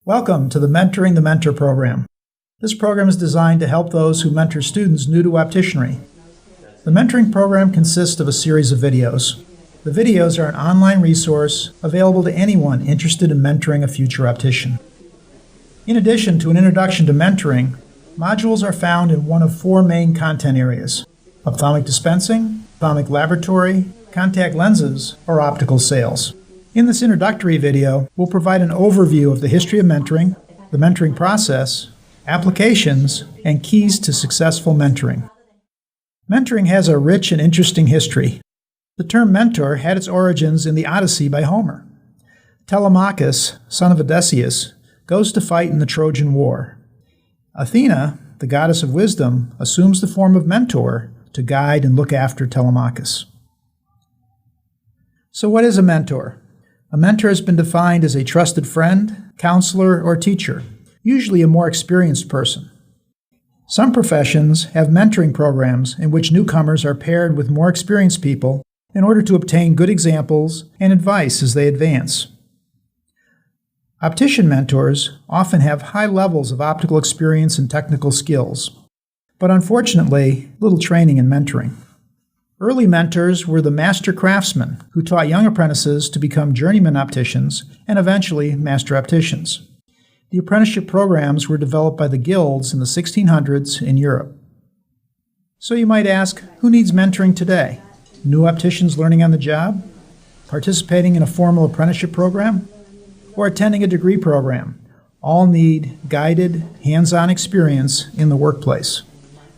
Welcome to the Mentoring the Mentor program. This program is designed to help those who mentor students new to opticianry. The mentoring program consists of a series of videos. The videos are an online resource available to anyone interested in mentoring a future optician. In addition to an introduction to mentoring, modules are found in one of four main content areas: ophthalmic dispensing, ophthalmic laboratory, contact lenses, or optical sales. In this introductory video, we'll provide an overview of the history of mentoring, the mentoring process, applications, and keys to successful mentoring. Mentoring has a rich and interesting history. The term mentor had its origins in the Odyssey by Homer. Telemachus, son of Odysseus, goes to fight in the Trojan War. Athena, the goddess of wisdom, assumes the form of mentor to guide and look after Telemachus. So what is a mentor? A mentor has been defined as a trusted friend, counselor, or teacher, usually a more experienced person. Some professions have mentoring programs in which newcomers are paired with more experienced people in order to obtain good examples and advice as they advance. Optician mentors often have high levels of optical experience and technical skills, but unfortunately, little training in mentoring. Early mentors were the master craftsmen who taught young apprentices to become journeyman opticians and eventually master opticians. The apprenticeship programs were developed by the guilds in the 1600s in Europe. So you might ask, who needs mentoring today? New opticians learning on the job? Participating in a formal apprenticeship program? Or attending a degree program? All need guided, hands-on experience in the workplace.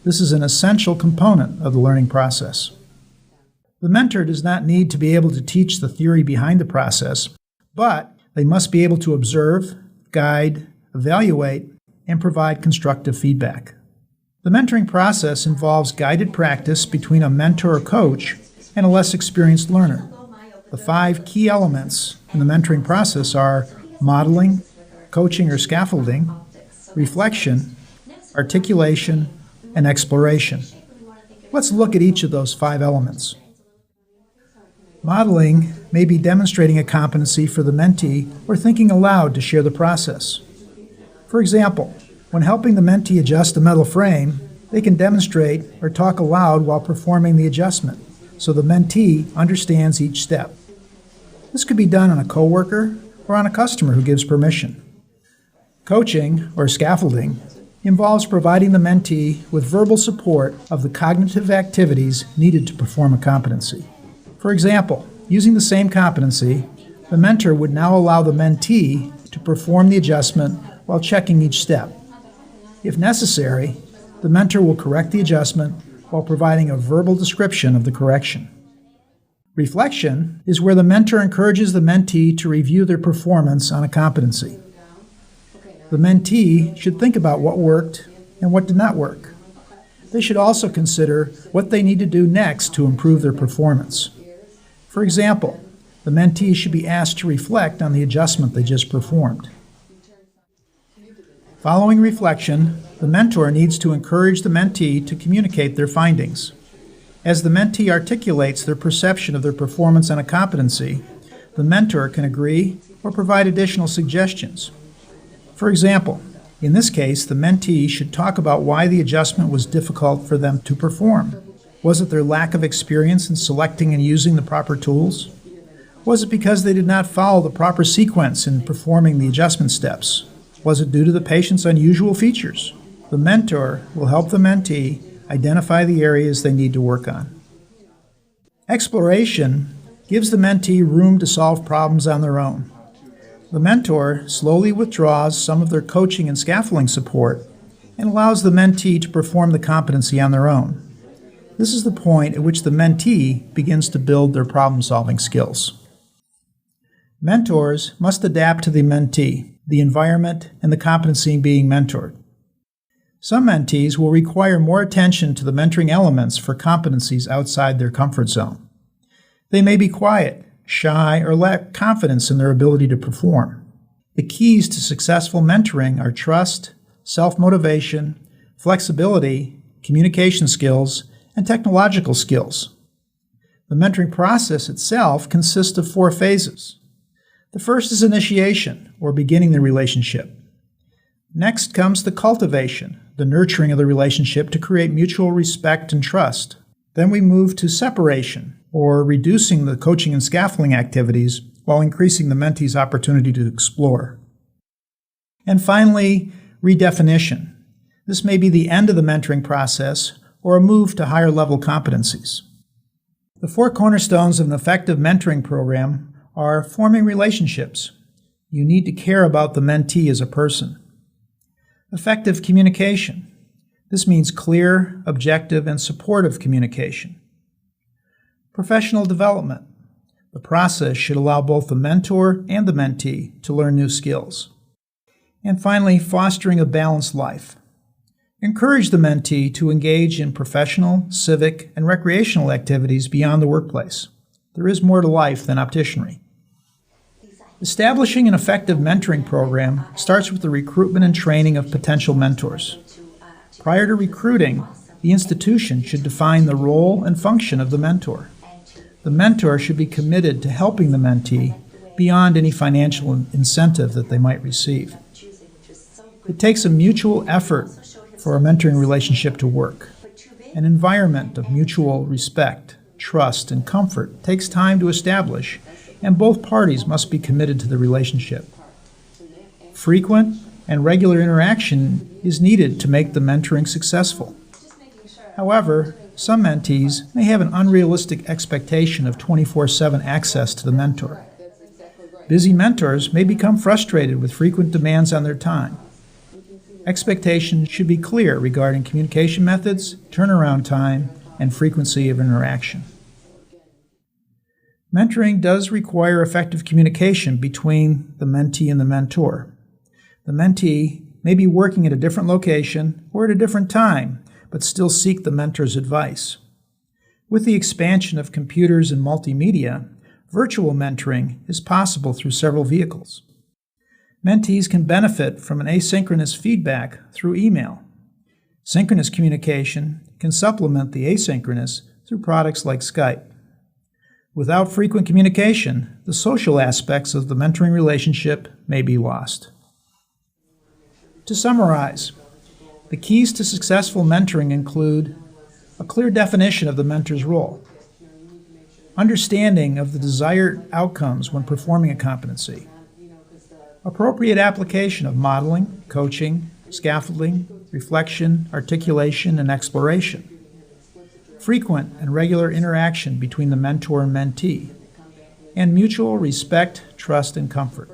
This is an essential component of the learning process. The mentor does not need to be able to teach the theory behind the process, but they must be able to observe, guide, evaluate, and provide constructive feedback. The mentoring process involves guided practice between a mentor or coach and a less experienced learner. The 5 key elements in the mentoring process are modeling, coaching or scaffolding, reflection, articulation, and exploration. Let's look at each of those 5 elements. Modeling may be demonstrating a competency for the mentee or thinking aloud to share the process. For example, when helping the mentee adjust a metal frame, they can demonstrate or talk aloud while performing the adjustment, so the mentee understands each step. This could be done on a coworker or on a customer who gives permission. Coaching, or scaffolding, involves providing the mentee with verbal support of the cognitive activities needed to perform a competency. For example, using the same competency, the mentor would now allow the mentee to perform the adjustment while checking each step. If necessary, the mentor will correct the adjustment while providing a verbal description of the correction. Reflection is where the mentor encourages the mentee to review their performance on a competency. The mentee should think about what worked and what did not work. They should also consider what they need to do next to improve their performance. For example, the mentee should be asked to reflect on the adjustment they just performed. Following reflection, the mentor needs to encourage the mentee to communicate their findings. As the mentee articulates their perception of their performance on a competency, the mentor can agree or provide additional suggestions. For example, in this case, the mentee should talk about why the adjustment was difficult for them to perform. Was it their lack of experience in selecting and using the proper tools? Was it because they did not follow the proper sequence in performing the adjustment steps? Was it due to the patient's unusual features? The mentor will help the mentee identify the areas they need to work on. Exploration gives the mentee room to solve problems on their own. The mentor slowly withdraws some of their coaching and scaffolding support and allows the mentee to perform the competency on their own. This is the point at which the mentee begins to build their problem-solving skills. Mentors must adapt to the mentee, the environment, and the competency being mentored. Some mentees will require more attention to the mentoring elements for competencies outside their comfort zone. They may be quiet, shy, or lack confidence in their ability to perform. The keys to successful mentoring are trust, self-motivation, flexibility, communication skills, and technological skills. The mentoring process itself consists of 4 phases. The first is initiation, or beginning the relationship. Next comes the cultivation, the nurturing of the relationship to create mutual respect and trust. Then we move to separation, or reducing the coaching and scaffolding activities while increasing the mentee's opportunity to explore. And finally, redefinition. This may be the end of the mentoring process or a move to higher level competencies. The 4 cornerstones of an effective mentoring program are forming relationships. You need to care about the mentee as a person. Effective communication. This means clear, objective, and supportive communication. Professional development. The process should allow both the mentor and the mentee to learn new skills. And finally, fostering a balanced life. Encourage the mentee to engage in professional, civic, and recreational activities beyond the workplace. There is more to life than opticianry. Establishing an effective mentoring program starts with the recruitment and training of potential mentors. Prior to recruiting, the institution should define the role and function of the mentor. The mentor should be committed to helping the mentee beyond any financial incentive that they might receive. It takes a mutual effort for a mentoring relationship to work. An environment of mutual respect, trust, and comfort takes time to establish, and both parties must be committed to the relationship. Frequent and regular interaction is needed to make the mentoring successful. However, some mentees may have an unrealistic expectation of 24/7 access to the mentor. Busy mentors may become frustrated with frequent demands on their time. Expectations should be clear regarding communication methods, turnaround time, and frequency of interaction. Mentoring does require effective communication between the mentee and the mentor. The mentee may be working at a different location or at a different time, but still seek the mentor's advice. With the expansion of computers and multimedia, virtual mentoring is possible through several vehicles. Mentees can benefit from an asynchronous feedback through email. Synchronous communication can supplement the asynchronous through products like Skype. Without frequent communication, the social aspects of the mentoring relationship may be lost. To summarize, the keys to successful mentoring include a clear definition of the mentor's role, understanding of the desired outcomes when performing a competency, appropriate application of modeling, coaching, scaffolding, reflection, articulation, and exploration, frequent and regular interaction between the mentor and mentee, and mutual respect, trust, and comfort.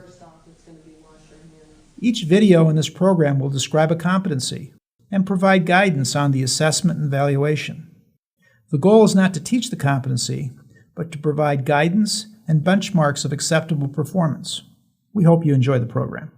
Each video in this program will describe a competency and provide guidance on the assessment and evaluation. The goal is not to teach the competency, but to provide guidance and benchmarks of acceptable performance. We hope you enjoy the program.